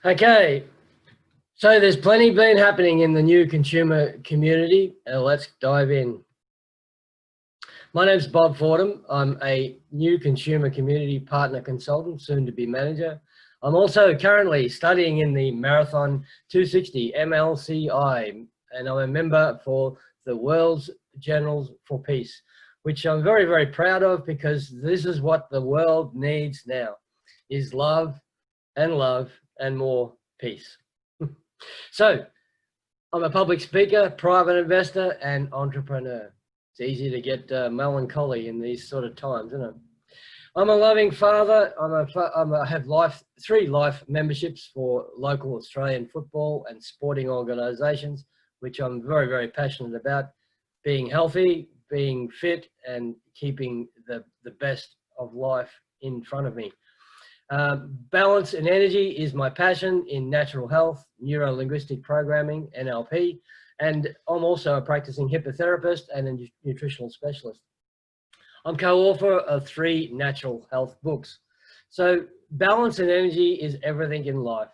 Okay, so there's plenty been happening in the new consumer community. Let's dive in. My name's Bob Fordham. I'm a new consumer community partner consultant, soon to be manager. I'm also currently studying in the Marathon 260 MLCI, and I'm a member for the World's Journals for Peace, which I'm very, very proud of, because this is what the world needs now, is love and more peace. So I'm a public speaker, private investor, and entrepreneur. It's easy to get melancholy in these sort of times, isn't it? I'm a loving father. I have 3 life memberships for local Australian football and sporting organisations, which I'm very, very passionate about. Being healthy, being fit, and keeping the best of life in front of me. Balance and energy is my passion in natural health, neuro-linguistic programming, NLP, and I'm also a practicing hypnotherapist and a nutritional specialist. I'm co-author of 3 natural health books. So balance and energy is everything in life.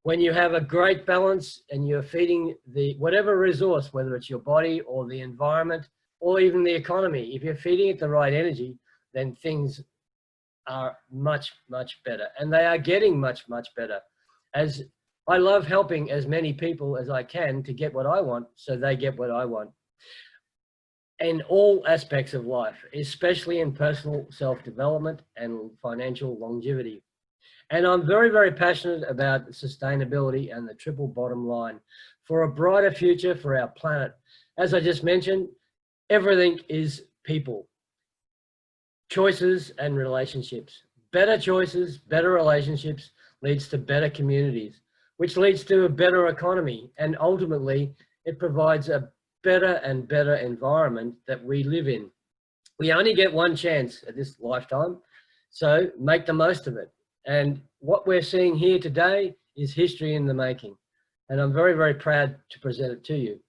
When you have a great balance and you're feeding whatever resource, whether it's your body or the environment or even the economy, if you're feeding it the right energy, then things are much, much better, and they are getting much, much better. As I love helping as many people as I can to get what I want, so they get what I want. In all aspects of life, especially in personal self-development and financial longevity. And I'm very, very passionate about sustainability and the triple bottom line for a brighter future for our planet. As I just mentioned, everything is people. Choices and relationships. Better choices, better relationships leads to better communities, which leads to a better economy, and ultimately it provides a better and better environment that we live in. We only get one chance at this lifetime, so make the most of it. And what we're seeing here today is history in the making, and I'm very, very proud to present it to you.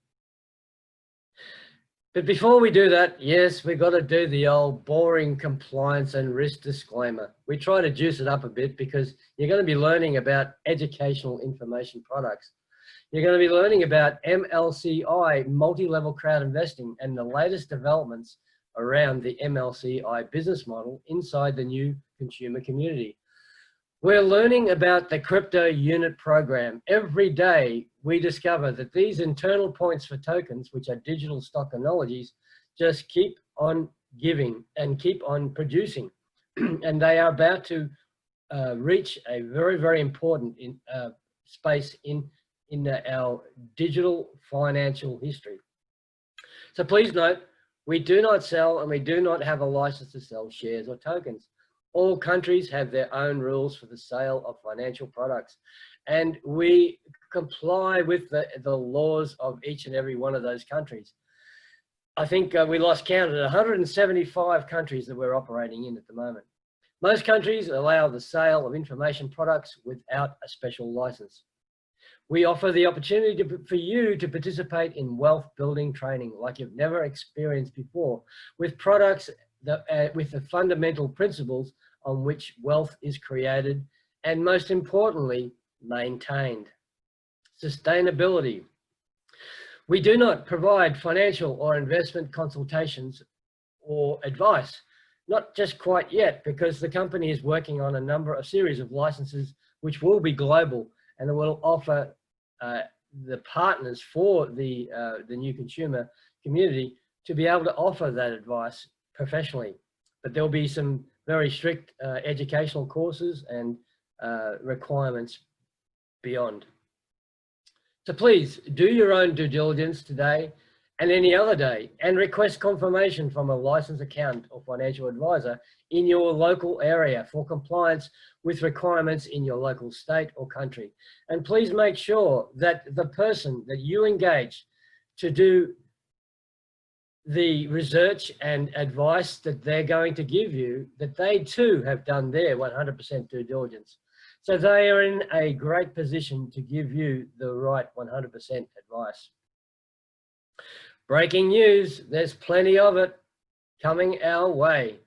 But before we do that, yes, we've got to do the old boring compliance and risk disclaimer. We try to juice it up a bit because you're going to be learning about educational information products. You're going to be learning about MLCI, multi-level crowd investing, and the latest developments around the MLCI business model inside the new consumer community. We're learning about the crypto unit program. Every day we discover that these internal points for tokens, which are digital stock technologies, just keep on giving and keep on producing. And they are about to reach a very, very important space in our digital financial history. So please note, we do not sell and we do not have a license to sell shares or tokens. All countries have their own rules for the sale of financial products, and we comply with the laws of each and every one of those countries. I think we lost count at 175 countries that we're operating in at the moment. Most countries allow the sale of information products without a special license. We offer the opportunity for you to participate in wealth building training like you've never experienced before, with products with the fundamental principles on which wealth is created and, most importantly, maintained. Sustainability. We do not provide financial or investment consultations or advice, not just quite yet, because the company is working on a series of licenses which will be global and will offer the partners for the new consumer community to be able to offer that advice professionally. But there'll be some very strict educational courses and requirements beyond. So please do your own due diligence today and any other day, and request confirmation from a licensed accountant or financial advisor in your local area for compliance with requirements in your local state or country. And please make sure that the person that you engage to do the research and advice that they're going to give you, that they too have done their 100% due diligence. So they are in a great position to give you the right 100% advice. Breaking news, there's plenty of it coming our way.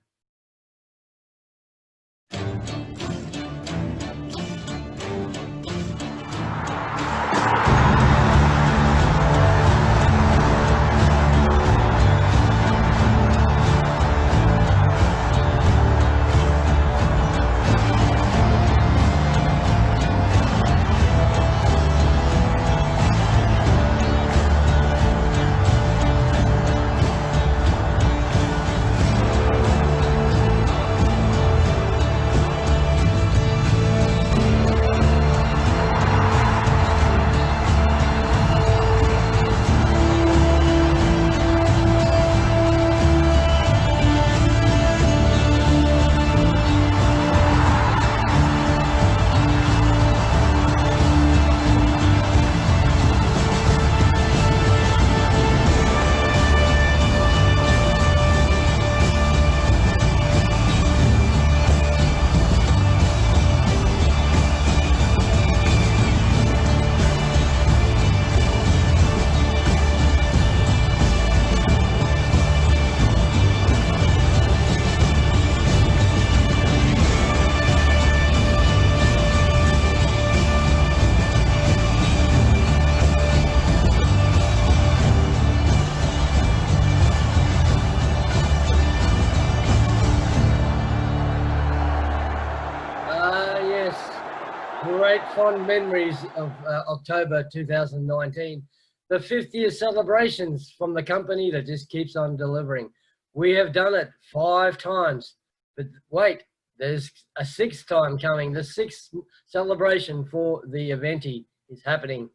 great fond memories of October 2019, the 50th celebrations from the company that just keeps on delivering. We have done it 5 times, but wait, there's a 6th time coming. The 6th celebration for the Eventi is happening.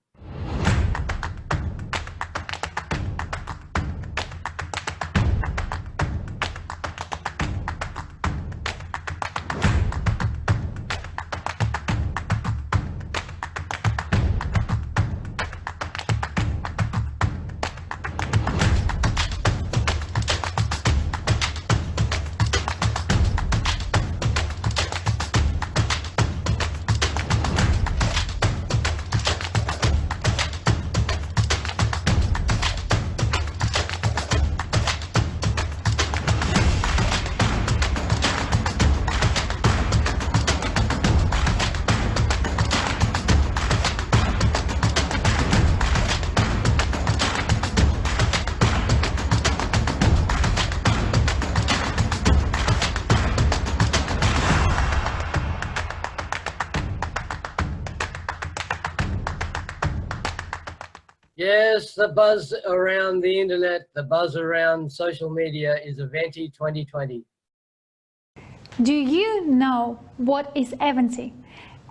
Yes, the buzz around the internet, the buzz around social media is Eventi 2020. Do you know what is Eventi?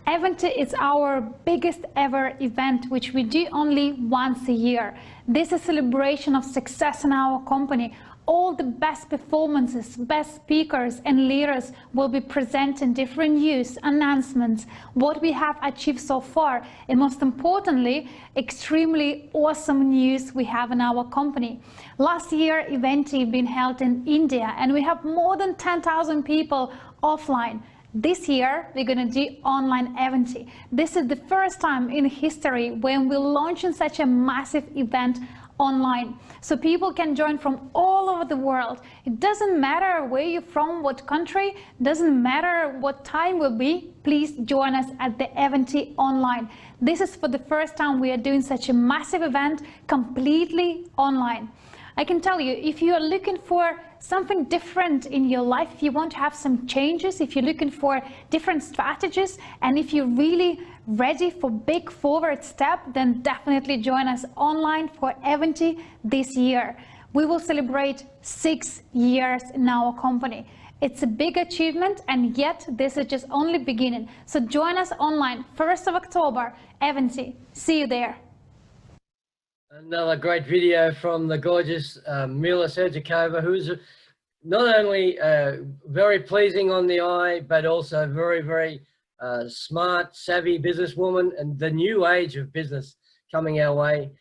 Eventi is our biggest ever event, which we do only once a year. This is a celebration of success in our company. All the best performances, best speakers and leaders will be presenting different news, announcements, what we have achieved so far, and most importantly, extremely awesome news we have in our company. Last year, Eventi been held in India, and we have more than 10,000 people offline. This year, we're going to do online Eventi. This is the first time in history when we're launching such a massive event online, so people can join from all over the world. It doesn't matter where you're from, what country, doesn't matter what time will be, please join us at the Eventi online. This is for the first time we are doing such a massive event completely online. I can tell you, if you are looking for something different in your life, if you want to have some changes, if you're looking for different strategies, and if you're really ready for big forward step, then definitely join us online for Eventi this year. We will celebrate 6 years in our company. It's a big achievement, and yet this is just only beginning. So join us online, 1st of October, Eventi. See you there. Another great video from the gorgeous Mila Sergikova, who's not only very pleasing on the eye, but also very, very smart, savvy businesswoman, and the new age of business coming our way.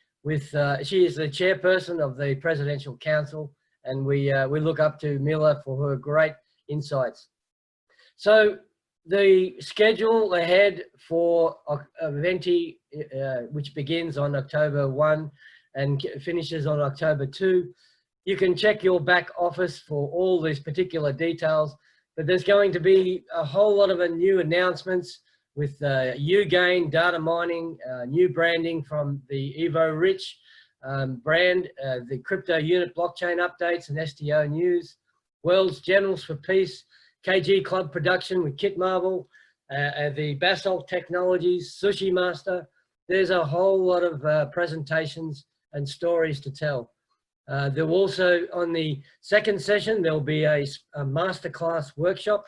She is the chairperson of the Presidential Council, and we look up to Mila for her great insights. So the schedule ahead for Eventi, which begins on October 1 and finishes on October 2. You can check your back office for all these particular details, but there's going to be a whole lot of new announcements with UGain, data mining, new branding from the Evo Rich brand, the crypto unit blockchain updates and STO news, World's Generals for Peace, KG Club production with Kit Marble, the Basalt Technologies, Sushi Master. There's a whole lot of presentations and stories to tell. There will also, on the second session, there'll be a masterclass workshop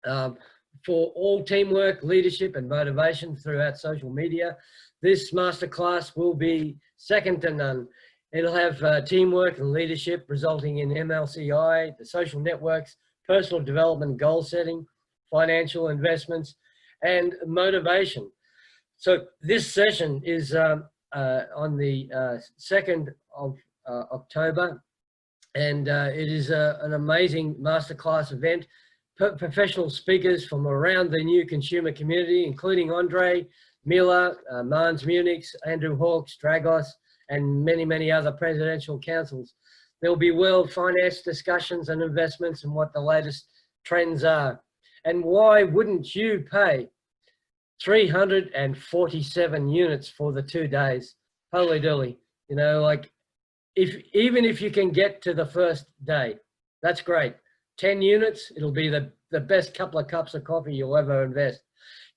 for all teamwork, leadership and motivation throughout social media. This masterclass will be second to none. It'll have teamwork and leadership resulting in MLCI, the social networks, personal development, goal setting, financial investments, and motivation. So this session is on the 2nd of October, and it is an amazing masterclass event. Professional speakers from around the NEEW Consumer Community, including Andre, Mila, Mans Munich, Andrew Hawks, Dragos, and many, many other presidential councils. There will be world finance discussions and investments and what the latest trends are. And why wouldn't you pay 347 units for the 2 days? Holy dooly. You know, like, even if you can get to the first day, that's great. 10 units, it'll be the best couple of cups of coffee you'll ever invest.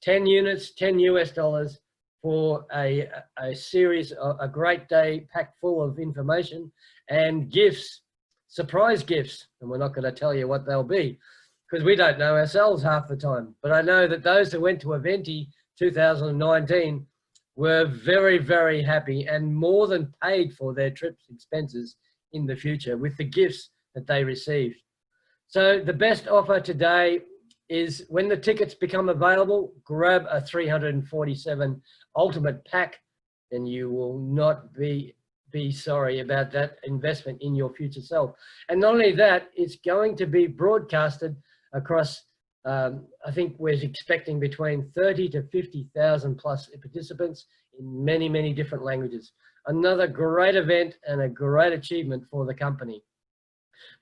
10 units, $10 for a series, a great day packed full of information and gifts, surprise gifts. And we're not going to tell you what they'll be because we don't know ourselves half the time. But I know that those that went to Eventi 2019 were very, very happy and more than paid for their trips expenses in the future with the gifts that they received. So the best offer today is when the tickets become available, grab a 347 Ultimate Pack and you will not be sorry about that investment in your future self. And not only that, it's going to be broadcasted across, I think we're expecting between 30 to 50,000 plus participants in many, many different languages. Another great event and a great achievement for the company.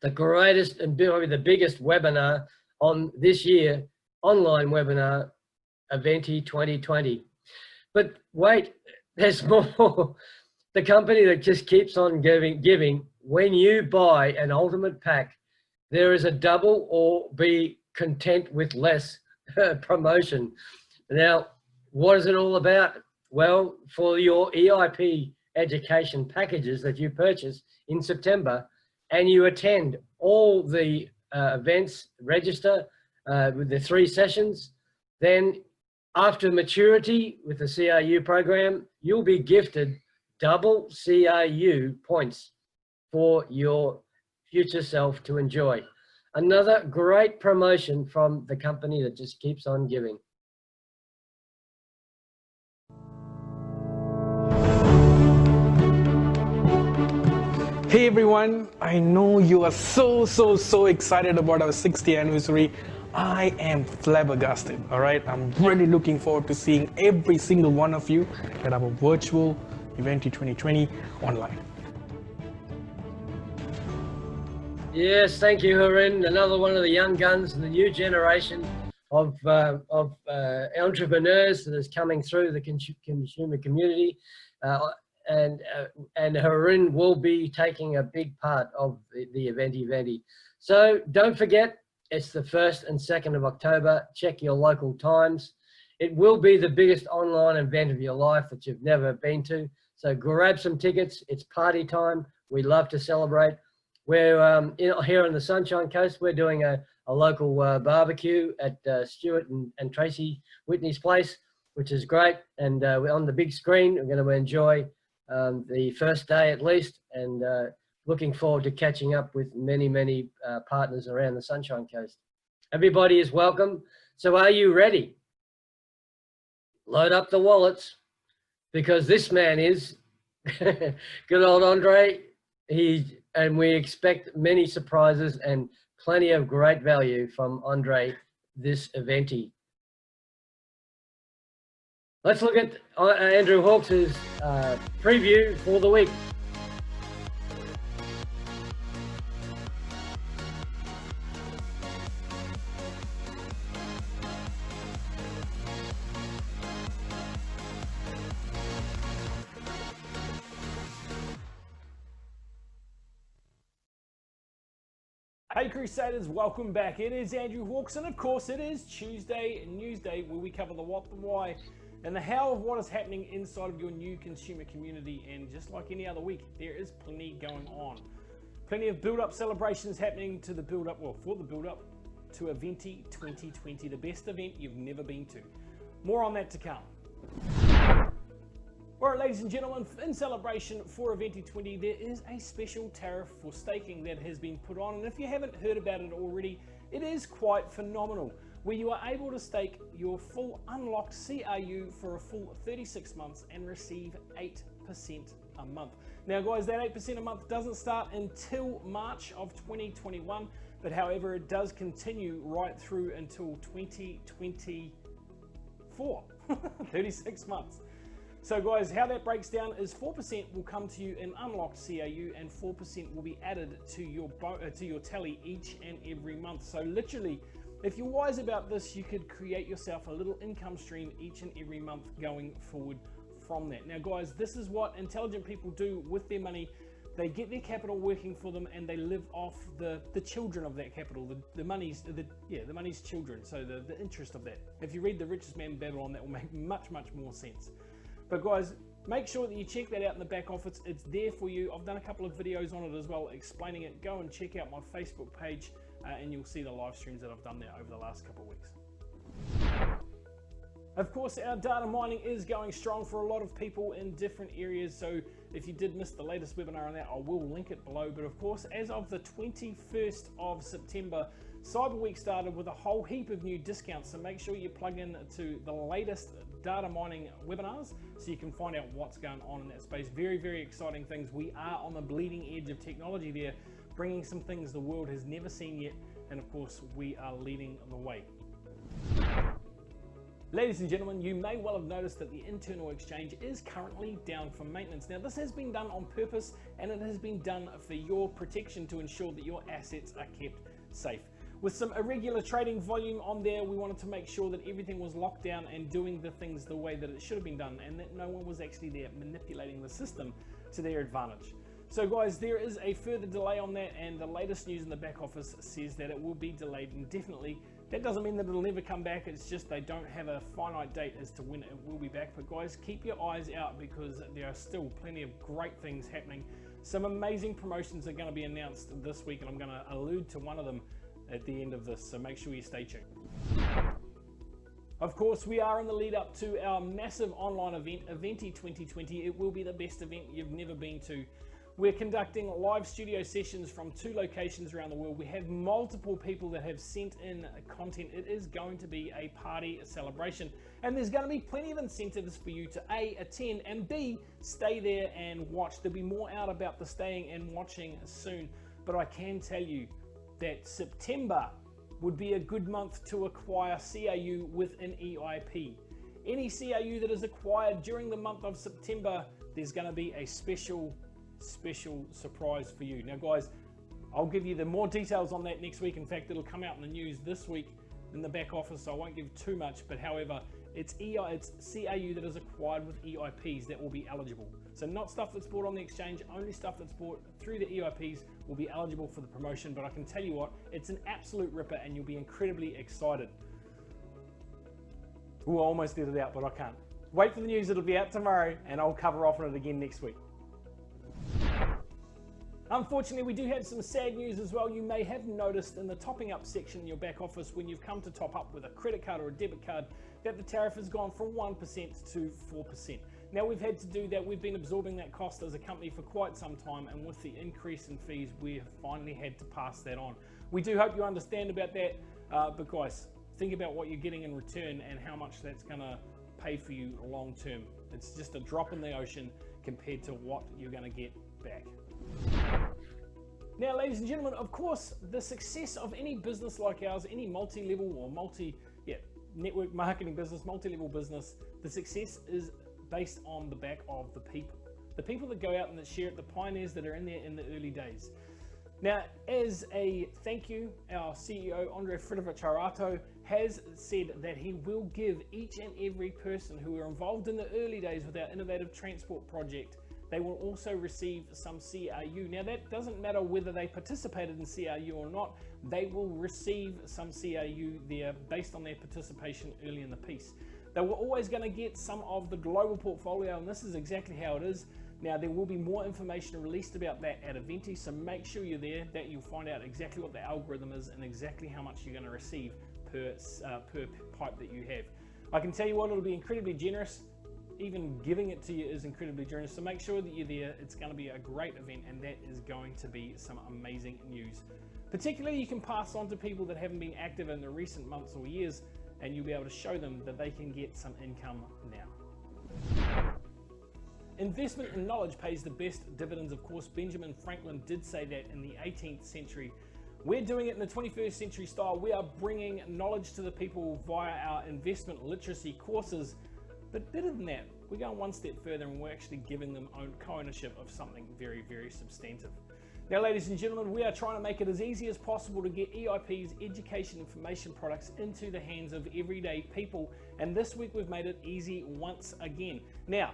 The greatest and probably the biggest webinar on this year, online webinar, Eventi 2020. But wait, there's more. The company that just keeps on giving, when you buy an Ultimate Pack, there is a double or be content with less promotion. Now, what is it all about? Well, for your EIP education packages that you purchase in September and you attend all the events, register with the 3 sessions, then after maturity with the CRU program, you'll be gifted double CRU points for your future self to enjoy. Another great promotion from the company that just keeps on giving. Hey everyone, I know you are so excited about our 60th anniversary. I am flabbergasted, all right? I'm really looking forward to seeing every single one of you at our virtual Eventi 2020 online. Yes, thank you, Harin. Another one of the young guns and the new generation of entrepreneurs that is coming through the consumer community. And Harin will be taking a big part of the Eventi. So don't forget, it's the 1st and 2nd of October. Check your local times. It will be the biggest online event of your life that you've never been to. So grab some tickets. It's party time. We love to celebrate. We're here on the Sunshine Coast. We're doing a local barbecue at Stuart and Tracy Whitney's place, which is great. And we're on the big screen. We're going to enjoy the first day at least, and looking forward to catching up with many partners around the Sunshine Coast. Everybody is welcome. So are you ready? Load up the wallets, because this man is good old Andre. And we expect many surprises and plenty of great value from Andre this Eventi. Let's look at Andrew Hawks' preview for the week. Hey Crusaders, welcome back. It is Andrew Hawks, and of course it is Tuesday News Day, where we cover the what, the why, and the how of what is happening inside of your new consumer community. And just like any other week, there is plenty going on. Plenty of build-up celebrations happening to the build-up, well, for the build-up to Eventi 2020, the best event you've never been to. More on that to come. All right, ladies and gentlemen, in celebration for Eventi 20, there is a special tariff for staking that has been put on. And if you haven't heard about it already, it is quite phenomenal, where you are able to stake your full unlocked CRU for a full 36 months and receive 8% a month. Now guys, that 8% a month doesn't start until March of 2021, but however, it does continue right through until 2024, 36 months. So guys, how that breaks down is 4% will come to you in unlocked CRU, and 4% will be added to your tally each and every month. So literally, if you're wise about this, you could create yourself a little income stream each and every month going forward from that. Now guys, this is what intelligent people do with their money. they get their capital working for them, and they live off the children of that capital, the money's children, so the interest of that. If you read The Richest Man in Babylon, that will make much more sense. But guys, make sure that you check that out in the back office. It's there for you. I've done a couple of videos on it as well explaining it. Go and check out my Facebook page and you'll see the live streams that I've done there over the last couple of weeks. Of course, our data mining is going strong for a lot of people in different areas, so if you did miss the latest webinar on that, I will link it below. But of course, as of the 21st of September, Cyber Week started with a whole heap of new discounts, so make sure you plug in to the latest data mining webinars so you can find out what's going on in that space. Very exciting things. We are on the bleeding edge of technology there, bringing some things the world has never seen yet, and of course, we are leading the way. Ladies and gentlemen, you may well have noticed that the internal exchange is currently down for maintenance. Now, this has been done on purpose, and it has been done for your protection to ensure that your assets are kept safe. With some irregular trading volume on there, we wanted to make sure that everything was locked down and doing the things the way that it should have been done, and that no one was actually there manipulating the system to their advantage. So guys, there is a further delay on that, and the latest news in the back office says that it will be delayed indefinitely. That doesn't mean that it'll never come back, it's just they don't have a finite date as to when it will be back. But guys, keep your eyes out because there are still plenty of great things happening. Some amazing promotions are going to be announced this week, and I'm going to allude to one of them at the end of this, so make sure you stay tuned. Of course, we are in the lead up to our massive online event, Eventi 2020. It will be the best event you've never been to. We're conducting live studio sessions from 2 locations around the world. We have multiple people that have sent in content. It is going to be a party, a celebration, and there's going to be plenty of incentives for you to A, attend, and B, stay there and watch. There'll be more out about the staying and watching soon, but I can tell you that September would be a good month to acquire CAU with an EIP. Any CAU that is acquired during the month of September, there's going to be a special surprise for you. Now guys, I'll give you the more details on that next week. In fact, it'll come out in the news this week in the back office, so I won't give too much, but however, it's CAU that is acquired with EIPs that will be eligible. So not stuff that's bought on the exchange, only stuff that's bought through the EIPs will be eligible for the promotion. But I can tell you what, it's an absolute ripper and you'll be incredibly excited. Ooh, I almost did it out, but I can't. Wait for the news, it'll be out tomorrow and I'll cover off on it again next week. Unfortunately, we do have some sad news as well. You may have noticed in the topping up section in your back office when you've come to top up with a credit card or a debit card that the tariff has gone from 1% to 4%. Now we've had to do that. We've been absorbing that cost as a company for quite some time, and with the increase in fees, we have finally had to pass that on. We do hope you understand about that, but guys, think about what you're getting in return and how much that's going to pay for you long term. It's just a drop in the ocean compared to what you're going to get back. Now, ladies and gentlemen, of course, the success of any business like ours, any multi-level or network marketing business, multi-level business, the success is based on the back of the people. The people that go out and that share it, the pioneers that are in there in the early days. Now, as a thank you, our CEO, Andre Friedrich has said that he will give each and every person who were involved in the early days with our innovative transport project, they will also receive some CRU. Now that doesn't matter whether they participated in CRU or not, they will receive some CRU there based on their participation early in the piece. They were always going to get some of the global portfolio, and this is exactly how it is. Now there will be more information released about that at Eventi, so make sure you're there, that you'll find out exactly what the algorithm is and exactly how much you're going to receive per pipe that you have. I can tell you what, it'll be incredibly generous. Even giving it to you is incredibly generous, so make sure that you're there. It's going to be a great event, and that is going to be some amazing news. Particularly, you can pass on to people that haven't been active in the recent months or years, and you'll be able to show them that they can get some income now. Investment in knowledge pays the best dividends. Of course, Benjamin Franklin did say that in the 18th century. We're doing it in the 21st century style. We are bringing knowledge to the people via our investment literacy courses. But better than that, we're going one step further and we're actually giving them co-ownership of something very, very substantive. Now, ladies and gentlemen, we are trying to make it as easy as possible to get EIP's education information products into the hands of everyday people. And this week we've made it easy once again. Now,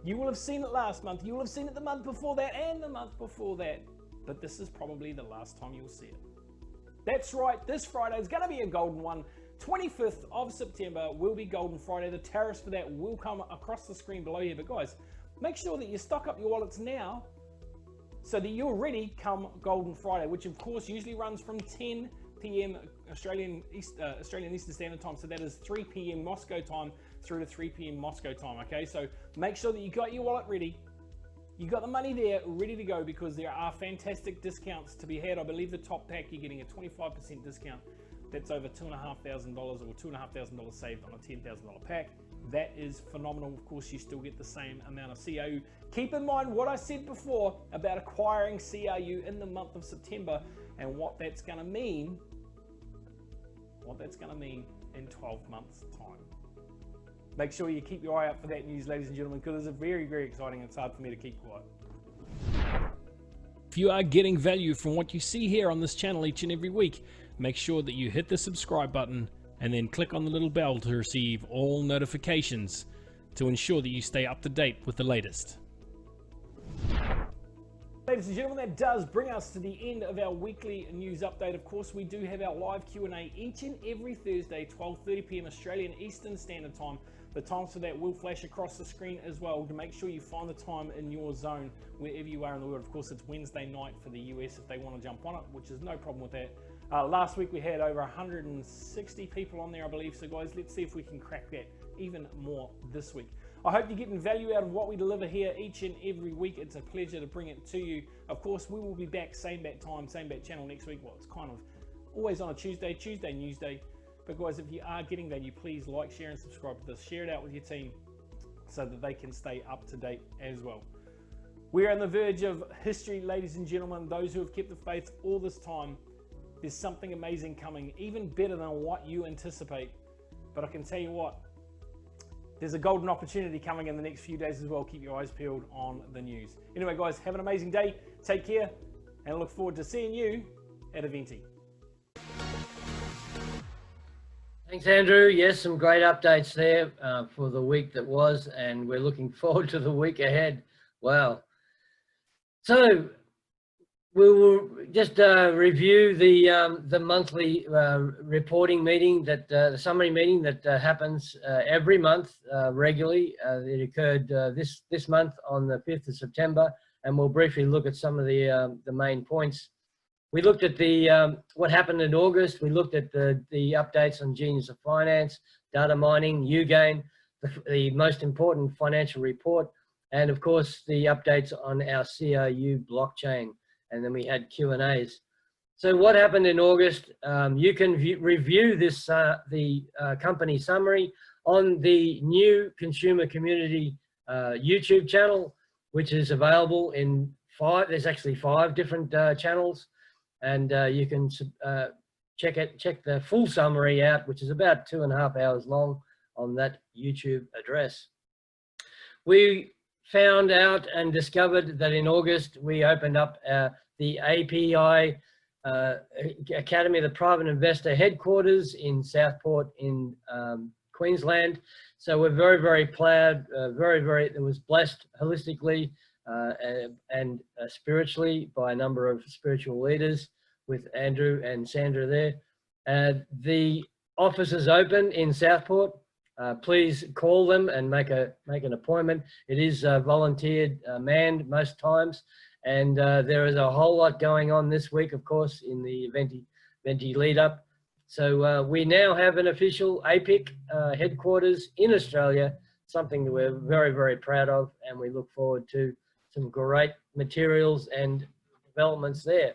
You will have seen it last month, you will have seen it the month before that, and the month before that, but this is probably the last time you'll see it. That's right, this Friday is going to be a golden one. 25th of September will be Golden Friday. The tariffs for that will come across the screen below here, but guys, make sure that you stock up your wallets now so that you're ready come Golden Friday, which of course usually runs from 10 p.m. Australian Eastern Standard Time, so that is 3 p.m. Moscow time through to 3 p.m. Moscow time, okay? So make sure that you got your wallet ready, you got the money there ready to go, because there are fantastic discounts to be had. I believe the top pack, you're getting a 25% discount. That's over $2,500 or $2,500 saved on a $10,000 pack. That is phenomenal. Of course, you still get the same amount of CRU. Keep in mind what I said before about acquiring CRU in the month of September and what that's going to mean. What that's going to mean in 12 months' time. Make sure you keep your eye out for that news, ladies and gentlemen, because it's very, very exciting. It's hard for me to keep quiet. If you are getting value from what you see here on this channel each and every week, make sure that you hit the subscribe button and then click on the little bell to receive all notifications to ensure that you stay up to date with the latest. Ladies and gentlemen, that does bring us to the end of our weekly news update. Of course, we do have our live Q&A each and every Thursday, 12:30 p.m. Australian Eastern Standard Time. The times for that will flash across the screen as well, to make sure you find the time in your zone wherever you are in the world. Of course, it's Wednesday night for the US if they want to jump on it, which is no problem with that. Last week we had over 160 people on there, I believe. So guys, let's see if we can crack that even more this week. I hope you're getting value out of what we deliver here each and every week. It's a pleasure to bring it to you. Of course, we will be back same bat time, same bat channel next week. Well, it's kind of always on a Tuesday News Day. But guys, if you are getting value, please like, share and subscribe to this. Share it out with your team so that they can stay up to date as well. We are on the verge of history, ladies and gentlemen. Those who have kept the faith all this time, there's something amazing coming, even better than what you anticipate. But I can tell you what, there's a golden opportunity coming in the next few days as well. Keep your eyes peeled on the news. Anyway, guys, have an amazing day. Take care, and I look forward to seeing you at Eventi. Thanks, Andrew. Yes, some great updates there for the week that was, and we're looking forward to the week ahead. Wow. So we will just review the monthly reporting meeting, that the summary meeting that happens every month regularly. It occurred this month on the 5th of September, and we'll briefly look at some of the main points. We looked at what happened in August. We looked at the updates on Genius of Finance, data mining, UGain, the most important financial report, and of course the updates on our CRU blockchain. And then we had Q&As. So what happened in August? You can review this the company summary on the NEEW Consumer Community YouTube channel, which is available in there's actually 5 different channels. And you can check the full summary out, which is about 2.5 hours long, on that YouTube address. We found out and discovered that in August we opened up the API Academy of the Private Investor headquarters in Southport in Queensland. So we're very, very proud, it was blessed holistically and spiritually by a number of spiritual leaders, with Andrew and Sandra there. The office is open in Southport. Please call them and make an appointment. It is volunteered, manned most times, and there is a whole lot going on this week, of course, in the Eventi lead up. So we now have an official APIC headquarters in Australia, something that we're very, very proud of, and we look forward to some great materials and developments there.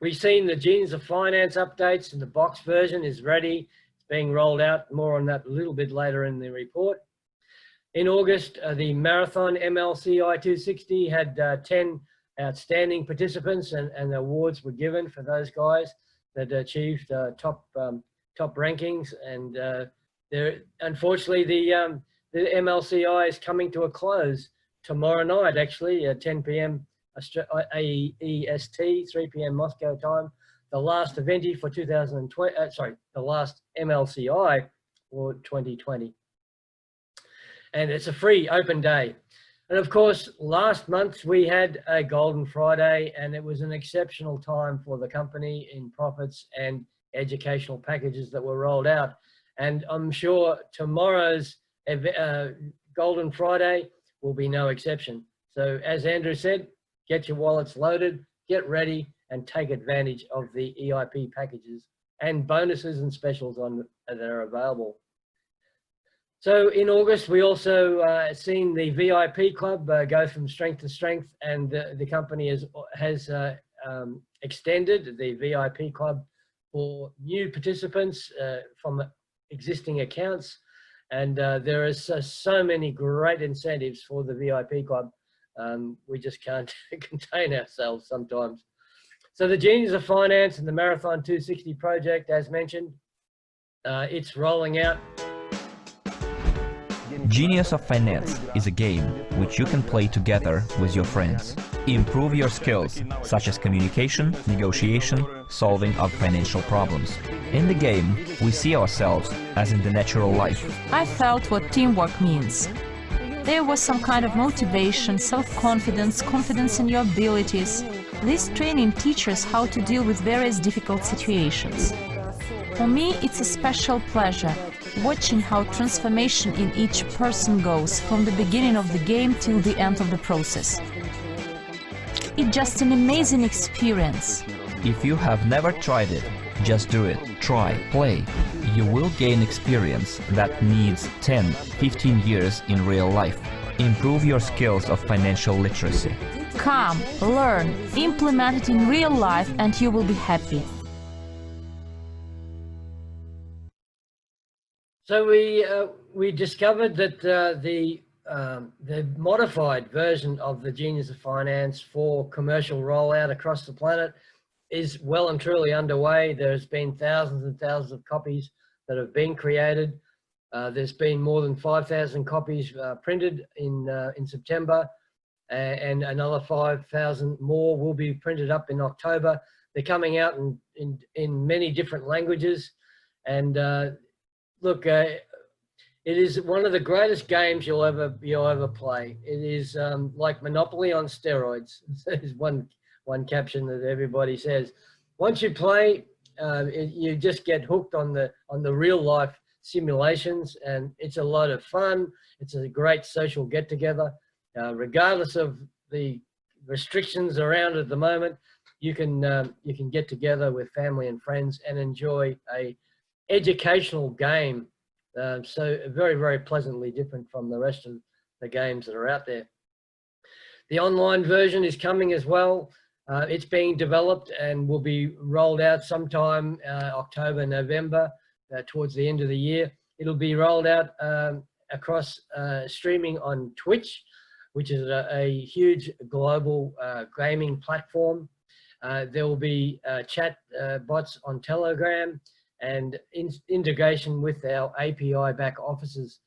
We've seen the Genius of Finance updates, and the box version is ready. It's being rolled out. More on that a little bit later in the report. In August, the Marathon MLCI 260 had 10 outstanding participants, and awards were given for those guys that achieved top rankings. And unfortunately, the MLCI is coming to a close tomorrow night, actually, at 10 p.m. AEST, 3 p.m. Moscow time. The last Eventi for 2020, the last MLCI for 2020. and it's a free open day. And of course, last month we had a Golden Friday, and it was an exceptional time for the company in profits and educational packages that were rolled out. And I'm sure tomorrow's Golden Friday will be no exception. So as Andrew said, get your wallets loaded, get ready, and take advantage of the EIP packages and bonuses and specials that are available. So in August, we also seen the VIP Club go from strength to strength, and the company has extended the VIP Club for new participants from existing accounts. And there is so many great incentives for the VIP Club. We just can't contain ourselves sometimes. So the Genius of Finance and the Marathon 260 project, as mentioned, it's rolling out. Genius of Finance is a game which you can play together with your friends. Improve your skills, such as communication, negotiation, solving of financial problems. In the game, we see ourselves as in the natural life. I felt what teamwork means. There was some kind of motivation, self-confidence, confidence in your abilities. This training teaches how to deal with various difficult situations. For me, it's a special pleasure watching how transformation in each person goes from the beginning of the game till the end of the process. It's just an amazing experience. If you have never tried it, just do it. Try, play. You will gain experience that needs 10, 15 years in real life. Improve your skills of financial literacy. Come, learn, implement it in real life, and you will be happy. So we discovered that the modified version of the Genius of Finance for commercial rollout across the planet is well and truly underway. There's been thousands and thousands of copies that have been created. There's been more than 5,000 copies printed in September, and another 5,000 more will be printed up in October. They're coming out in many different languages, and look, it is one of the greatest games you'll ever play. It is like Monopoly on steroids. There's one caption that everybody says. Once you play, you just get hooked on the real life simulations, and it's a lot of fun. It's a great social get together. Regardless of the restrictions around at the moment, you can get together with family and friends and enjoy a educational game. So very, very pleasantly different from the rest of the games that are out there. The online version is coming as well. It's being developed and will be rolled out sometime October, November, towards the end of the year. It'll be rolled out across streaming on Twitch, which is a huge global gaming platform. There will be chat bots on Telegram and integration with our API back offices.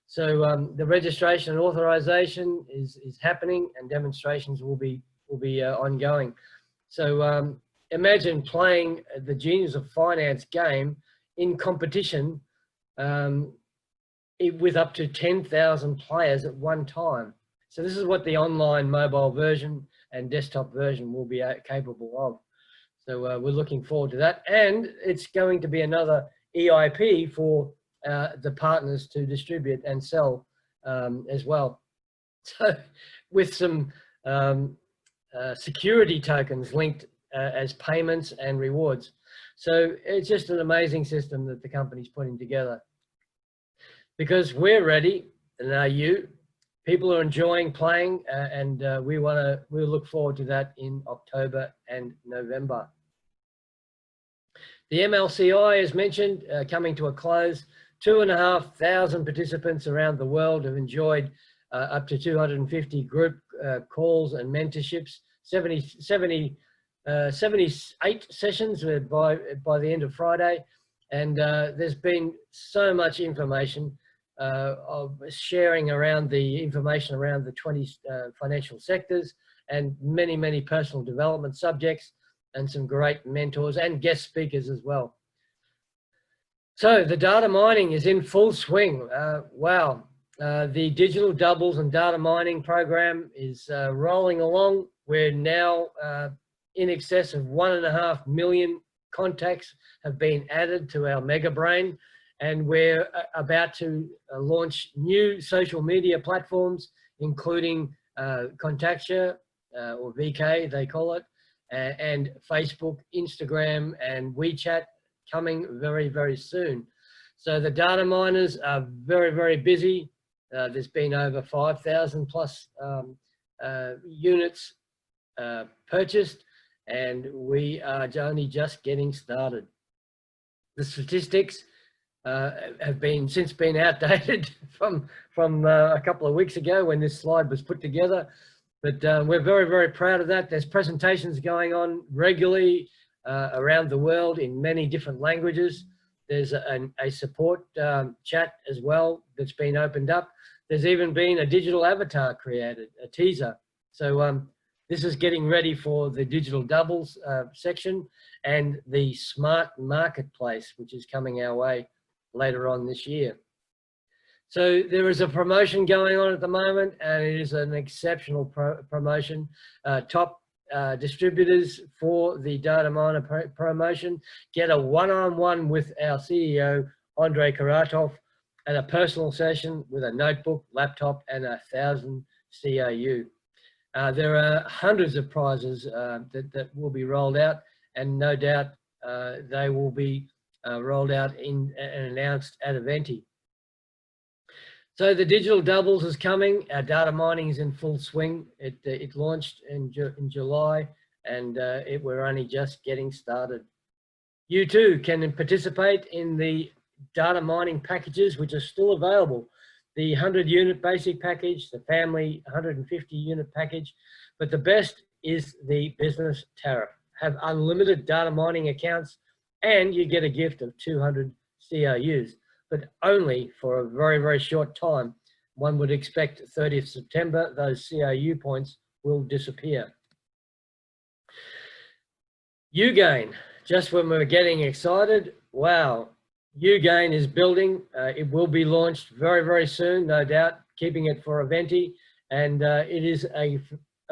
So the registration and authorization is happening, and demonstrations will be ongoing. So imagine playing the Genius of Finance game in competition with up to 10,000 players at one time. So this is what the online mobile version and desktop version will be capable of. So we're looking forward to that, and it's going to be another EIP for the partners to distribute and sell as well. So with some security tokens linked as payments and rewards. So it's just an amazing system that the company's putting together. Because we're ready, and are you? People are enjoying playing, and we'll look forward to that in October and November. The MLCI, as mentioned, coming to a close. 2,500 participants around the world have enjoyed up to 250 group calls and mentorships, 78 sessions by the end of Friday. And there's been so much information of sharing around the information around the 20 financial sectors, and many, many personal development subjects, and some great mentors and guest speakers as well. So the data mining is in full swing. Wow, The digital doubles and data mining program is rolling along. We're now in excess of 1.5 million contacts have been added to our mega brain, and we're about to launch new social media platforms, including Contactia, or VK they call it, and Facebook, Instagram, and WeChat coming very, very soon. So the data miners are very, very busy. There's been over 5,000 plus units purchased, and we are only just getting started. The statistics have since been outdated from a couple of weeks ago when this slide was put together, but we're very, very proud of that. There's presentations going on regularly around the world in many different languages. There's a support chat as well that's been opened up. There's even been a digital avatar created, a teaser. So this is getting ready for the digital doubles section and the smart marketplace, which is coming our way later on this year. So there is a promotion going on at the moment, and it is an exceptional promotion. Top distributors for the data miner promotion get a one-on-one with our CEO, Andrei Karatov, and a personal session with a notebook, laptop, and 1,000 CIU. There are hundreds of prizes that will be rolled out, and no doubt they will be rolled out and announced at Eventi. So the digital doubles is coming. Our data mining is in full swing. It launched in July, and we're only just getting started. You too can participate in the data mining packages, which are still available. The 100 unit basic package, the family 150 unit package, but the best is the business tariff. Have unlimited data mining accounts, and you get a gift of 200 CRUs, but only for a very, very short time. One would expect 30th September, those CRU points will disappear. Ugain, just when we're getting excited, wow, Ugain is building. It will be launched very, very soon, no doubt, keeping it for Eventi, and it is a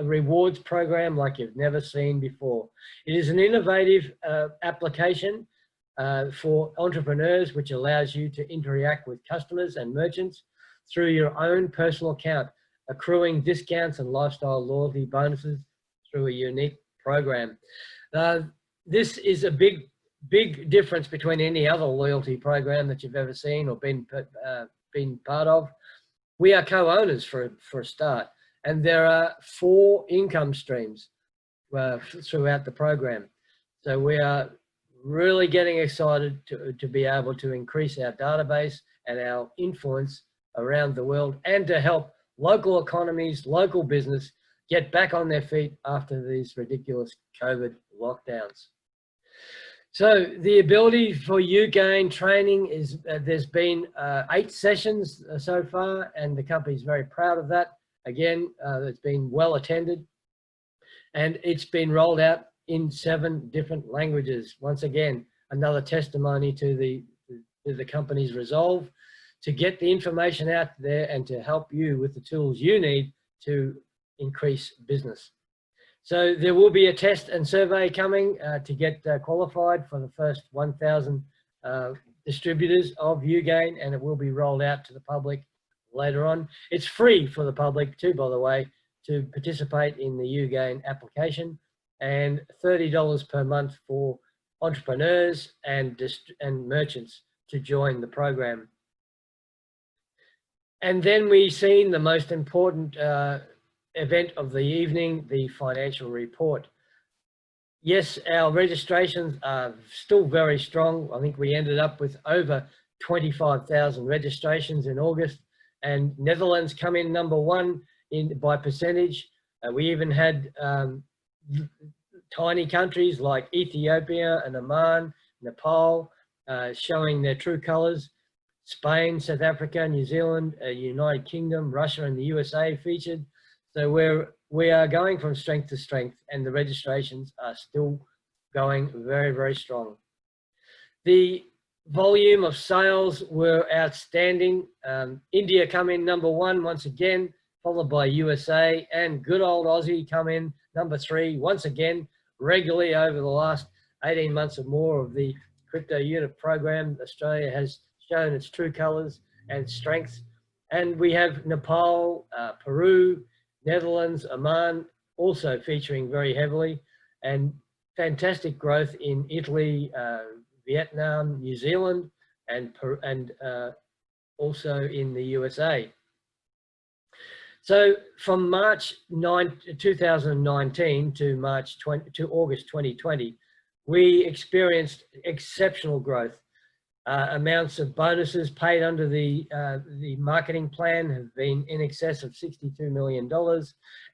rewards program like you've never seen before. It is an innovative application for entrepreneurs, which allows you to interact with customers and merchants through your own personal account, accruing discounts and lifestyle loyalty bonuses through a unique program. This is a big difference between any other loyalty program that you've ever seen or been part of. We are co-owners for a start, and there are 4 income streams throughout the program. So we are really getting excited to be able to increase our database and our influence around the world, and to help local economies, local business get back on their feet after these ridiculous COVID lockdowns. So the ability for Ugain training is, there's been 8 sessions so far, and the company's very proud of that. Again, it's been well attended, and it's been rolled out in 7 different languages. Once again, another testimony to the company's resolve to get the information out there and to help you with the tools you need to increase business. So there will be a test and survey coming to get qualified for the first 1,000 distributors of Ugain, and it will be rolled out to the public later on. It's free for the public too, by the way, to participate in the Ugain application, and $30 per month for entrepreneurs and merchants to join the program. And then we've seen the most important event of the evening, the financial report. Yes, our registrations are still very strong. I think we ended up with over 25,000 registrations in August, and Netherlands come in #1 by percentage. We even had tiny countries like Ethiopia and Oman, Nepal, showing their true colors. Spain, South Africa, New Zealand, United Kingdom, Russia, and the USA featured. So we are going from strength to strength, and the registrations are still going very, very strong. The volume of sales were outstanding. India come in #1 once again, followed by USA, and good old Aussie come in #3 once again, regularly over the last 18 months or more of the crypto unit program. Australia has shown its true colors and strengths. And we have Nepal, Peru, Netherlands, Oman also featuring very heavily, and fantastic growth in Italy, Vietnam, New Zealand, and also in the USA. So from March 2019 to August 2020, we experienced exceptional growth. Amounts of bonuses paid under the marketing plan have been in excess of $62 million.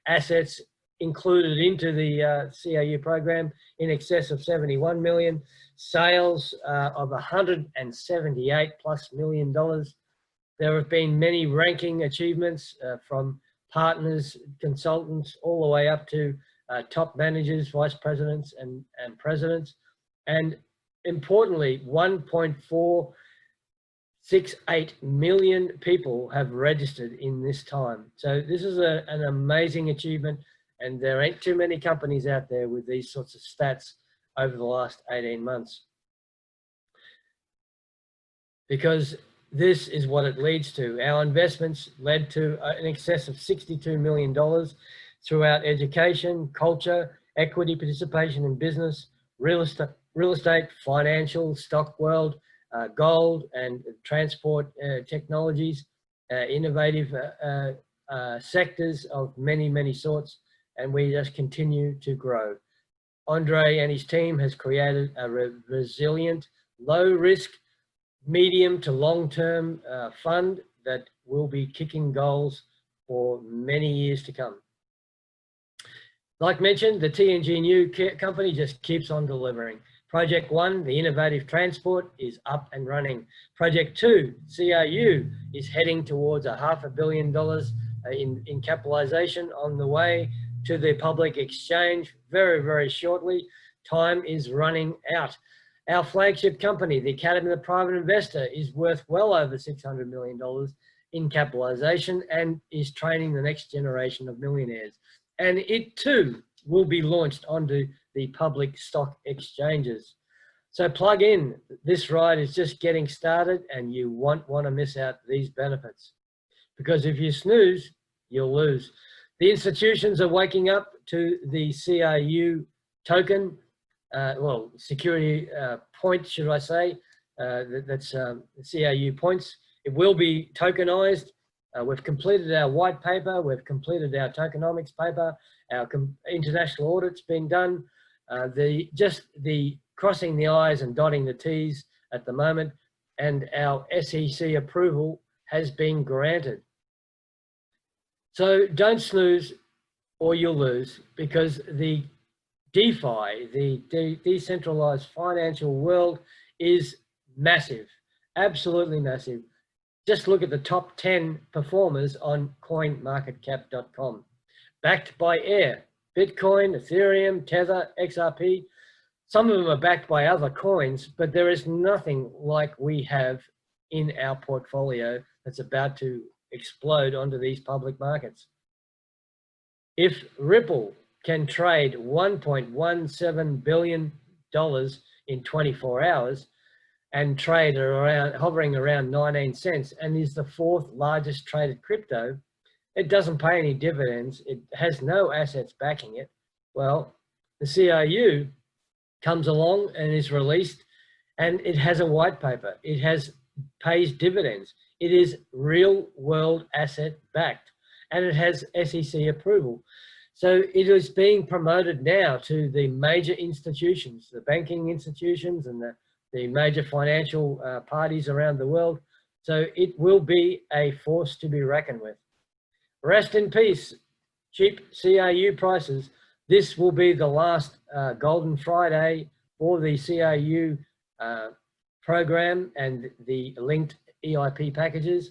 Assets included into the CAU program in excess of 71 million. Sales of $178+ million. There have been many ranking achievements from partners, consultants, all the way up to top managers, vice presidents, and presidents. And importantly, 1.468 million people have registered in this time. So this is an amazing achievement, and there ain't too many companies out there with these sorts of stats over the last 18 months. Because this is what it leads to. Our investments led to in excess of $62 million throughout education, culture, equity participation in business, real estate, financial, stock world, gold and transport technologies, innovative sectors of many, many sorts, and we just continue to grow. Andre and his team has created a resilient, low risk, medium to long-term fund that will be kicking goals for many years to come. Like mentioned, the tng-new company just keeps on delivering. Project 1, the innovative transport, is up and running. Project 2, CRU, is heading towards $500 million in capitalization, on the way to the public exchange very, very shortly. Time is running out. Our flagship company, the Academy of the Private Investor, is worth well over $600 million in capitalization and is training the next generation of millionaires. And it too will be launched onto the public stock exchanges. So plug in. This ride is just getting started, and you won't want to miss out these benefits, because if you snooze, you'll lose. The institutions are waking up to the CRU token, well, security points, should I say. That's CRU points. It will be tokenized. We've completed our white paper. We've completed our tokenomics paper. Our international audit's been done. Just the crossing the I's and dotting the T's at the moment, and our SEC approval has been granted. So don't snooze or you'll lose, because the DeFi, the decentralized financial world, is massive, absolutely massive. Just look at the top 10 performers on coinmarketcap.com. Backed by Air, Bitcoin, Ethereum, Tether, XRP. Some of them are backed by other coins, but there is nothing like we have in our portfolio that's about to explode onto these public markets. If Ripple can trade $1.17 billion in 24 hours and trade around, hovering around 19 cents, and is the 4th largest traded crypto, it doesn't pay any dividends, it has no assets backing it. Well, the CRU comes along and is released, and it has a white paper. It pays dividends. It is real world asset backed, and it has SEC approval. So it is being promoted now to the major institutions, the banking institutions and the major financial parties around the world. So it will be a force to be reckoned with. Rest in peace, cheap CRU prices. This will be the last Golden Friday for the CRU program and the linked EIP packages,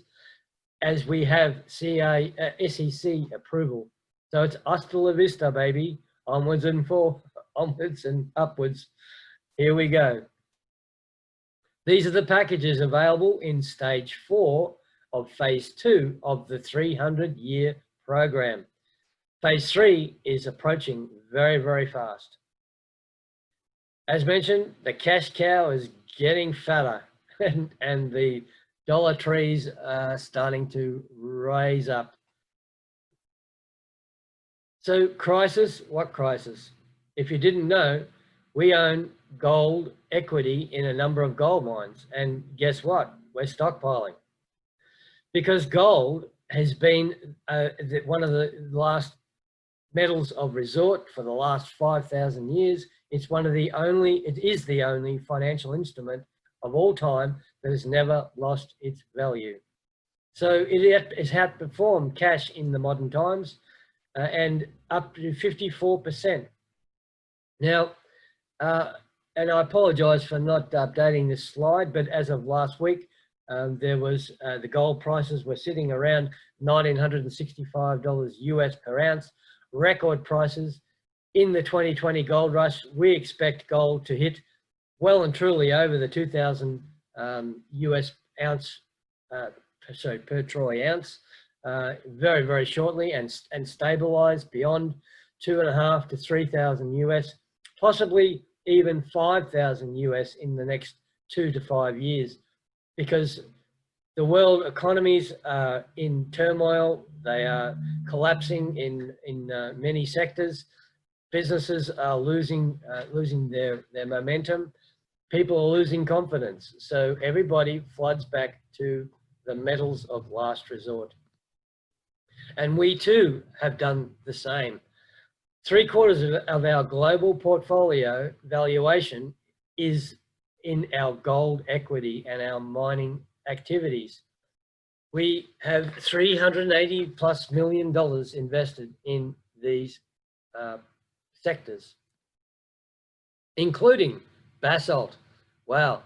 as we have SEC approval. So it's hasta la vista, baby. Onwards and upwards. Here we go. These are the packages available in stage 4 of phase 2 of the 300-year program. Phase 3 is approaching very, very fast. As mentioned, the cash cow is getting fatter and the dollar trees are starting to raise up. So crisis, what crisis? If you didn't know, we own gold equity in a number of gold mines, and guess what? We're stockpiling. Because gold has been one of the last metals of resort for the last 5,000 years. It is the only financial instrument of all time that has never lost its value. So it has outperformed cash in the modern times and up to 54%. Now, and I apologize for not updating this slide, but as of last week, there was the gold prices were sitting around $1,965 US per ounce, record prices. In the 2020 gold rush, we expect gold to hit well and truly over the 2,000 US ounce, per troy ounce, very, very shortly, and stabilize beyond 2,500 to 3,000 US, possibly even 5,000 US in the next 2 to 5 years, because the world economies are in turmoil. They are collapsing in many sectors. Businesses are losing their momentum. People are losing confidence. So everybody floods back to the metals of last resort. And we too have done the same. 3/4 of our global portfolio valuation is in our gold equity and our mining activities. We have $380+ million invested in these sectors, including basalt. Wow,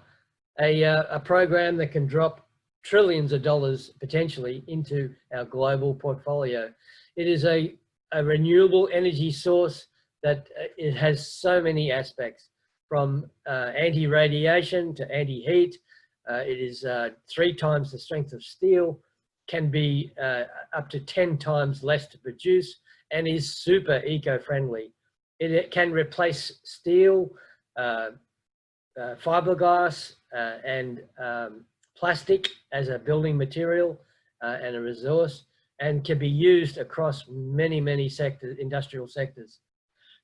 a program that can drop trillions of dollars potentially into our global portfolio. It is a renewable energy source that it has so many aspects, from anti-radiation to anti-heat. It is 3 times the strength of steel, can be up to 10 times less to produce, and is super eco-friendly. It can replace steel, fiberglass, and plastic as a building material and a resource, and can be used across many, many sectors, industrial sectors.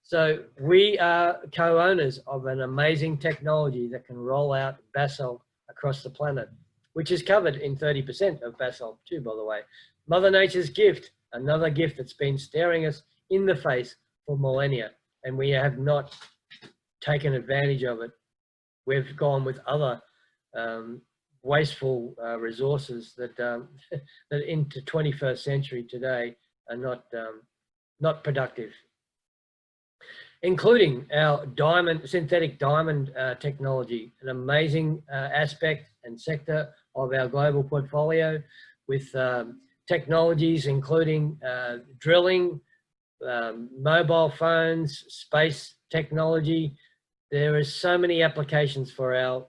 So we are co-owners of an amazing technology that can roll out basalt across the planet, which is covered in 30% of basalt too, by the way. Mother Nature's gift, another gift that's been staring us in the face for millennia, and we have not taken advantage of it. We've gone with other wasteful resources that that into 21st century today are not productive, including our synthetic diamond technology, an amazing aspect and sector of our global portfolio, with technologies including drilling, mobile phones, space technology. There are so many applications for our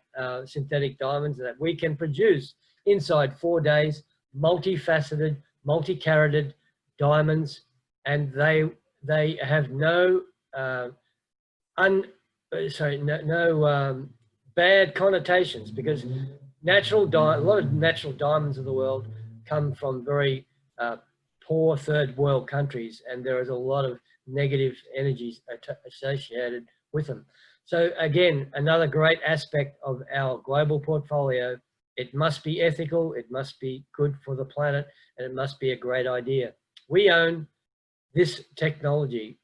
synthetic diamonds that we can produce inside 4 days, multifaceted, multi-carated diamonds, and they have no bad connotations, because a lot of natural diamonds of the world come from very poor third world countries, and there is a lot of negative energies associated with them. So again, another great aspect of our global portfolio. It must be ethical, it must be good for the planet, and it must be a great idea. We own this technology.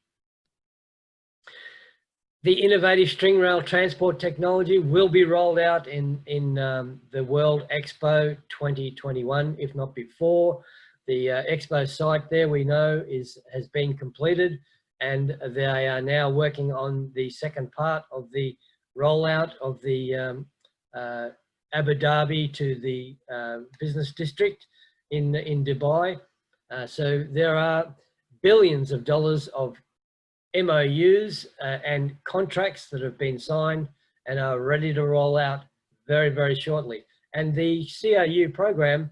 The innovative string rail transport technology will be rolled out in the World Expo 2021, if not before. The Expo site there, we know, has been completed, and they are now working on the second part of the rollout of the Abu Dhabi to the business district in Dubai. So there are billions of dollars of MOUs and contracts that have been signed and are ready to roll out very, very shortly. And the CRU program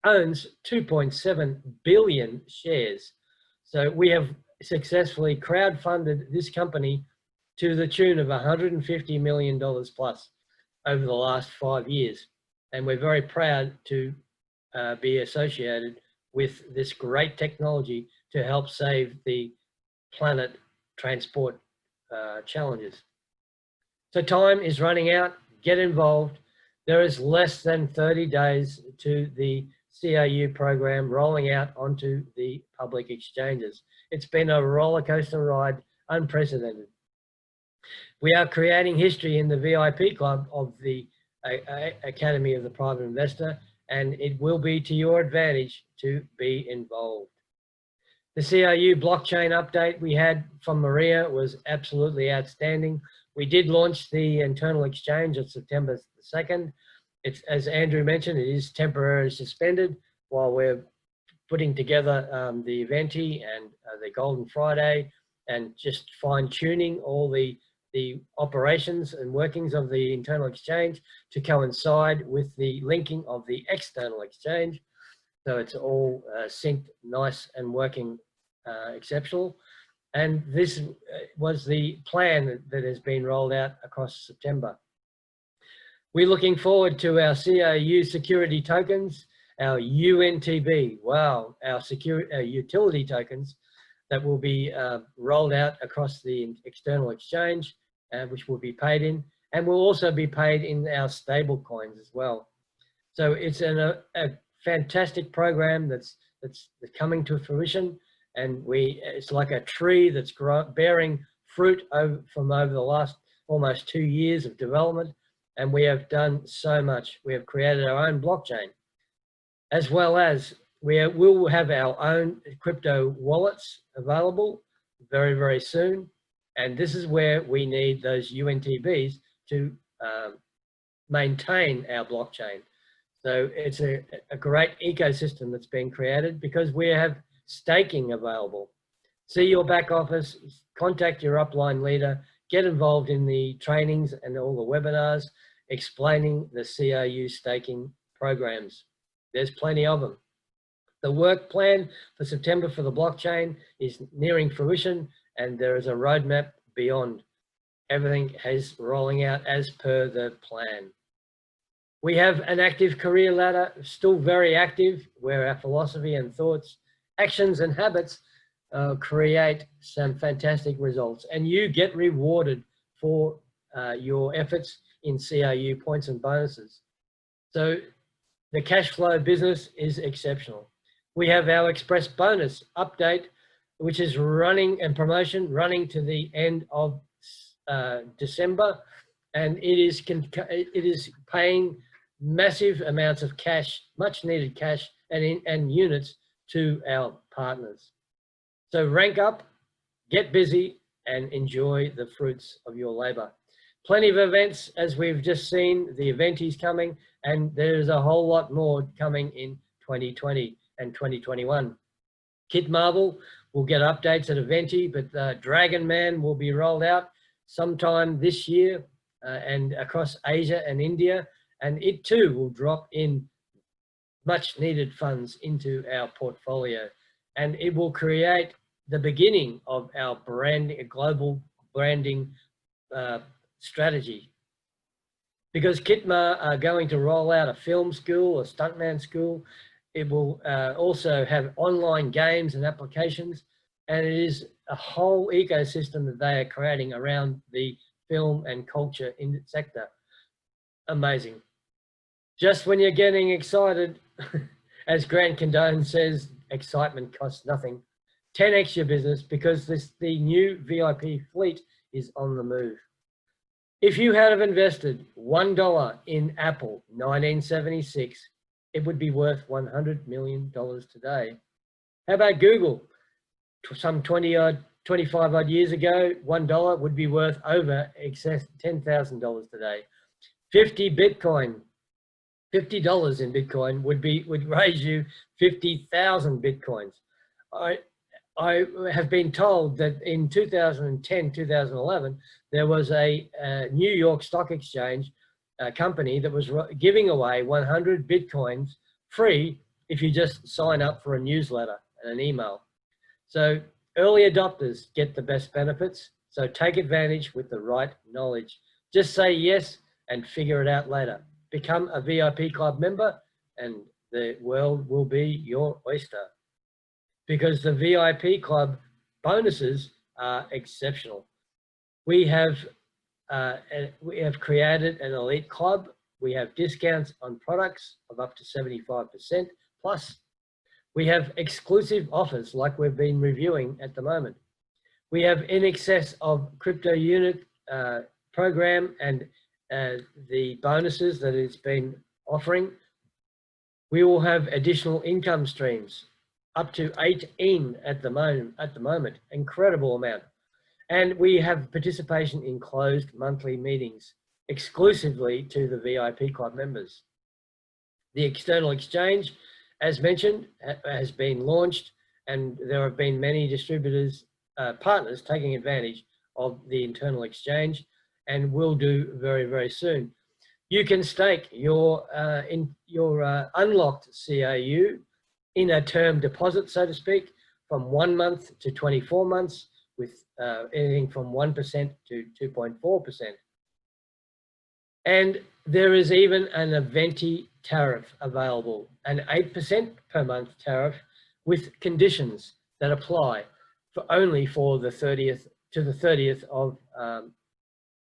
owns 2.7 billion shares. So we have successfully crowdfunded this company to the tune of $150 million plus over the last 5 years. And we're very proud to be associated with this great technology to help save the planet transport challenges. So time is running out, get involved. There is less than 30 days to the CRU program rolling out onto the public exchanges. It's been a roller coaster ride, unprecedented. We are creating history in the VIP club of the Academy of the Private Investor, and it will be to your advantage to be involved. The CRU blockchain update we had from Maria was absolutely outstanding. We did launch the internal exchange on September 2nd. It's, as Andrew mentioned, it is temporarily suspended while we're putting together the Eventi and the Golden Friday and just fine tuning all the operations and workings of the internal exchange to coincide with the linking of the external exchange. So it's all synced nice and working exceptional. And this was the plan that has been rolled out across September. We're looking forward to our CRU security tokens, our UNTB, wow, our utility tokens that will be rolled out across the external exchange, which will be paid in, and will also be paid in our stable coins as well. So it's a fantastic program that's coming to fruition, and it's like a tree that's bearing fruit from over the last almost 2 years of development, and we have done so much. We have created our own blockchain, as well as we will have our own crypto wallets available very, very soon. And this is where we need those UNTBs to maintain our blockchain. So it's a great ecosystem that's been created because we have staking available. See your back office, contact your upline leader, get involved in the trainings and all the webinars explaining the CRU staking programs. There's plenty of them. The work plan for September for the blockchain is nearing fruition, and there is a roadmap beyond. Everything is rolling out as per the plan. We have an active career ladder, still very active, where our philosophy and thoughts, actions and habits create some fantastic results, and you get rewarded for your efforts in CRU points and bonuses. So the cash flow business is exceptional. We have our Express bonus update, which is running and promotion running to the end of December, and it is paying massive amounts of cash, much needed cash and units to our partners. So rank up, get busy, and enjoy the fruits of your labor. Plenty of events, as we've just seen, the Eventi's coming, and there's a whole lot more coming in 2020 and 2021. Kit Marvel will get updates at Eventi, but Dragon Man will be rolled out sometime this year and across Asia and India, and it too will drop in much needed funds into our portfolio, and it will create the beginning of our branding, global branding strategy. Because Kitmar are going to roll out a film school, a stuntman school. It will also have online games and applications, and it is a whole ecosystem that they are creating around the film and culture sector. Amazing. Just when you're getting excited, as Grant Cardone says, excitement costs nothing. 10x your business, because the new VIP fleet is on the move. If you had have invested $1 in Apple 1976, it would be worth $100 million today. How about Google? Some 25 odd years ago, $1 would be worth over excess $10,000 today. 50 Bitcoin, $50 in Bitcoin would raise you 50,000 Bitcoins. I have been told that in 2010, 2011, there was a New York Stock Exchange company that was giving away 100 Bitcoins free if you just sign up for a newsletter and an email. So early adopters get the best benefits. So take advantage with the right knowledge. Just say yes and figure it out later. Become a VIP club member and the world will be your oyster, because the VIP club bonuses are exceptional. We have created an elite club. We have discounts on products of up to 75%. Plus, we have exclusive offers like we've been reviewing at the moment. We have in excess of crypto unit program and the bonuses that it's been offering. We will have additional income streams, up to 18 at the moment, incredible amount. And we have participation in closed monthly meetings exclusively to the VIP club members. The external exchange, as mentioned, has been launched, and there have been many distributors, partners taking advantage of the internal exchange, and will do very, very soon. You can stake your unlocked CAU in a term deposit, so to speak, from 1 month to 24 months, with anything from 1% to 2.4%. And there is even an Eventi tariff available, an 8% per month tariff with conditions that apply for only for the 30th to the 30th of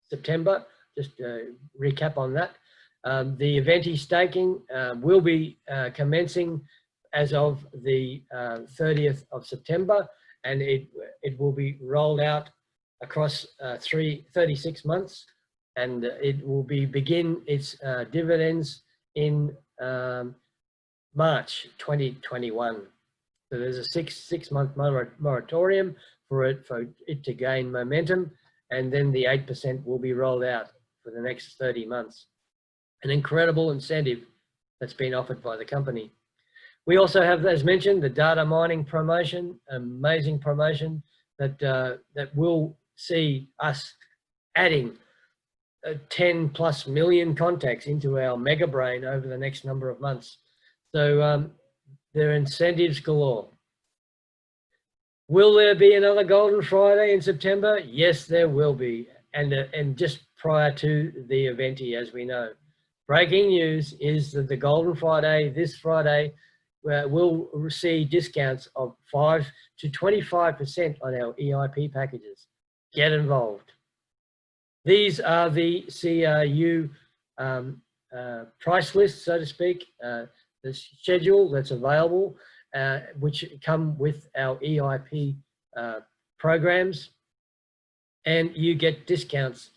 September. Just recap on that. The Eventi staking will be commencing as of the 30th of September, and it will be rolled out across 36 months, and it will begin its dividends in March 2021. So there's a six month moratorium for it to gain momentum, and then the 8% will be rolled out for the next 30 months. An incredible incentive that's been offered by the company. We also have, as mentioned, the data mining promotion, amazing promotion that will see us adding 10+ million contacts into our mega brain over the next number of months. So there are incentives galore. Will there be another Golden Friday in September? Yes, there will be, and just prior to the Eventi, as we know. Breaking news is that the Golden Friday, this Friday, will receive discounts of 5 to 25% on our EIP packages. Get involved. These are the CRU price list, so to speak, the schedule that's available, which come with our EIP programs, and you get discounts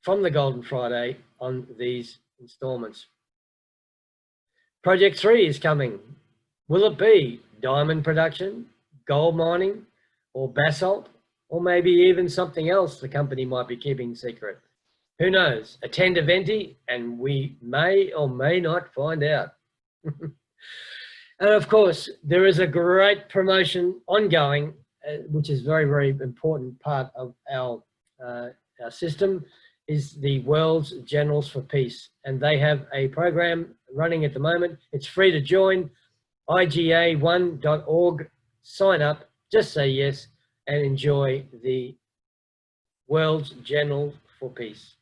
from the Golden Friday on these installments. Project 3 is coming. Will it be diamond production, gold mining, or basalt, or maybe even something else the company might be keeping secret? Who knows? Attend Eventi and we may or may not find out. And of course, there is a great promotion ongoing, which is very, very important part of our system, is the World's Generals for Peace. And they have a program running at the moment. It's free to join, IGA1.org. Sign up, just say yes, and enjoy the World's General for Peace.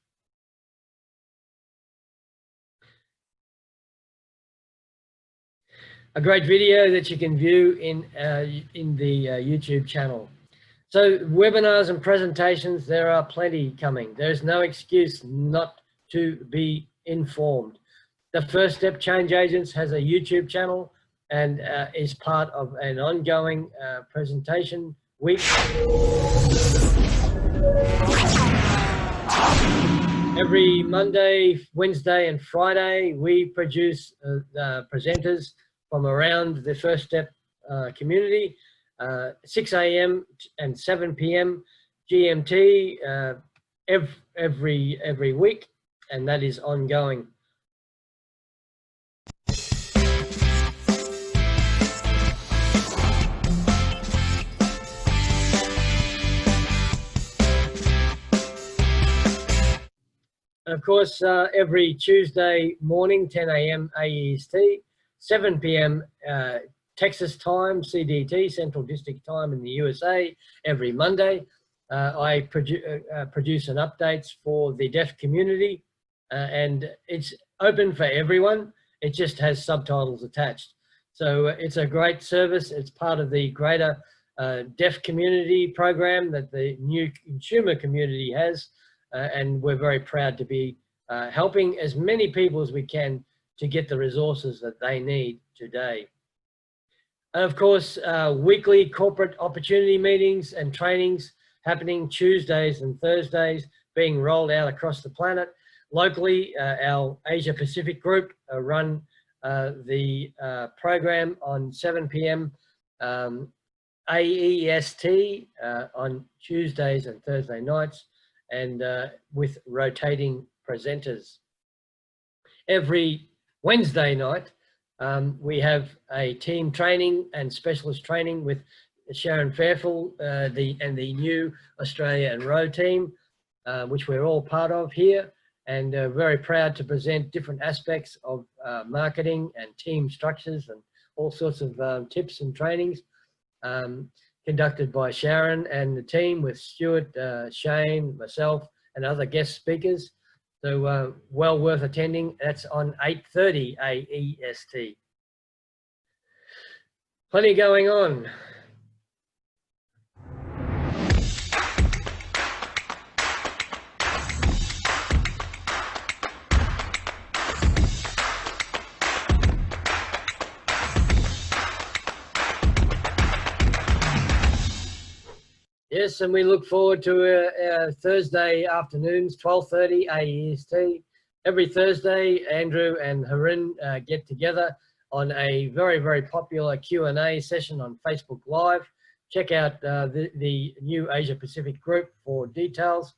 A great video that you can view in the YouTube channel. So webinars and presentations, there are plenty coming. There's no excuse not to be informed. The First Step Change Agents has a YouTube channel and is part of an ongoing presentation week. Every Monday, Wednesday and Friday, we produce presenters from around the First Step community, 6 AM and 7 PM GMT every week, and that is ongoing. of course, every Tuesday morning, 10 AM AEST, 7 PM Texas time, CDT, Central District Time in the USA, every Monday. I produce an updates for the deaf community, and it's open for everyone. It just has subtitles attached. So it's a great service. It's part of the greater deaf community program that the NEEW Consumer Community has, and we're very proud to be helping as many people as we can to get the resources that they need today. And of course, weekly corporate opportunity meetings and trainings happening Tuesdays and Thursdays, being rolled out across the planet. Locally, our Asia Pacific group run the program on 7 PM AEST on Tuesdays and Thursday nights, and with rotating presenters. Every Wednesday night, we have a team training and specialist training with Sharon Fairfield and the NEEW Australia and Row team, which we're all part of here, and very proud to present different aspects of marketing and team structures and all sorts of tips and trainings conducted by Sharon and the team with Stuart, Shane, myself, and other guest speakers. So well worth attending. That's on 8:30 AEST. Plenty going on. Yes, and we look forward to Thursday afternoons, 12:30 AEST. Every Thursday, Andrew and Harin get together on a very, very popular Q&A session on Facebook Live. Check out the NEEW Asia Pacific group for details.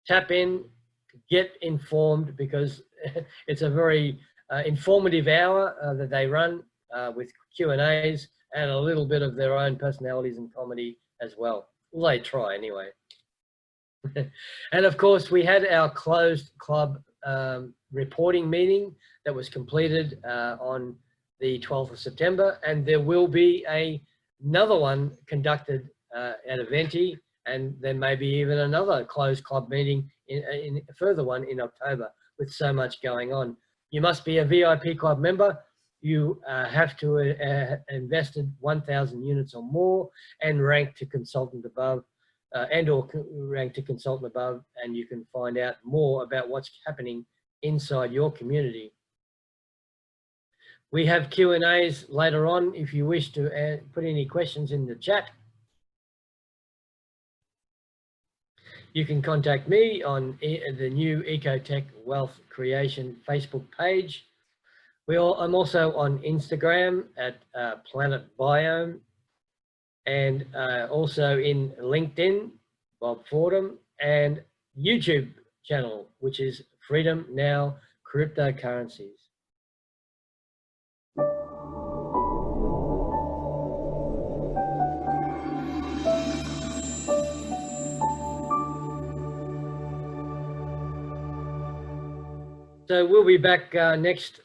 Tap in, get informed, because it's a very informative hour that they run with Q&As and a little bit of their own personalities and comedy as well. Well, they try anyway. And of course, we had our closed club reporting meeting that was completed on the 12th of September, and there will be another one conducted at Eventi, and there may be even another closed club meeting in a further one in October, with so much going on. You must be a VIP club member. You have to invested 1,000 units or more and rank to consultant above, and/or rank to consultant above, and you can find out more about what's happening inside your community. We have Q&As later on if you wish to put any questions in the chat. You can contact me on the NEEW EcoTech Wealth Creation Facebook page. I'm also on Instagram at Planet Biome, and also in LinkedIn, Bob Fordham, and YouTube channel, which is Freedom Now Cryptocurrencies. So we'll be back next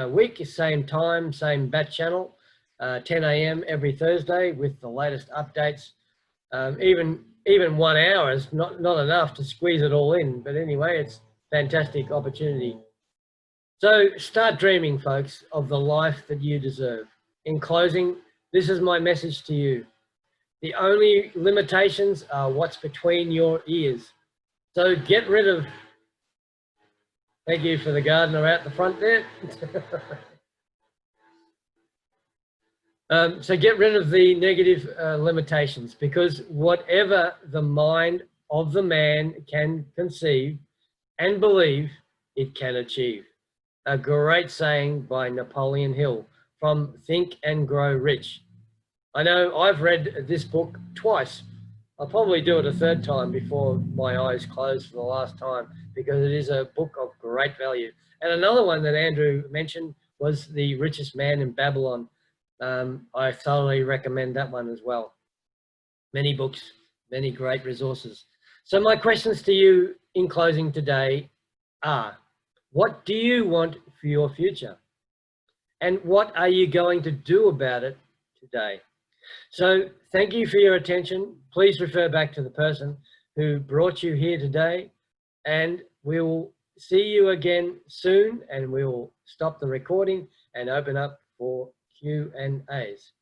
week, same time, same bat channel, 10 AM every Thursday with the latest updates. Even 1 hour is not enough to squeeze it all in, but anyway, it's a fantastic opportunity. So start dreaming, folks, of the life that you deserve. In closing, this is my message to you. The only limitations are what's between your ears. So get rid of. Thank you for the gardener out the front there. So get rid of the negative limitations, because whatever the mind of the man can conceive and believe, it can achieve. A great saying by Napoleon Hill from Think and Grow Rich. I know I've read this book twice. I'll probably do it a third time before my eyes close for the last time, because it is a book of great value. And another one that Andrew mentioned was The Richest Man in Babylon. I thoroughly recommend that one as well. Many books, many great resources. So my questions to you in closing today are, what do you want for your future? And what are you going to do about it today? So thank you for your attention. Please refer back to the person who brought you here today, and we will see you again soon, and we will stop the recording and open up for Q&As.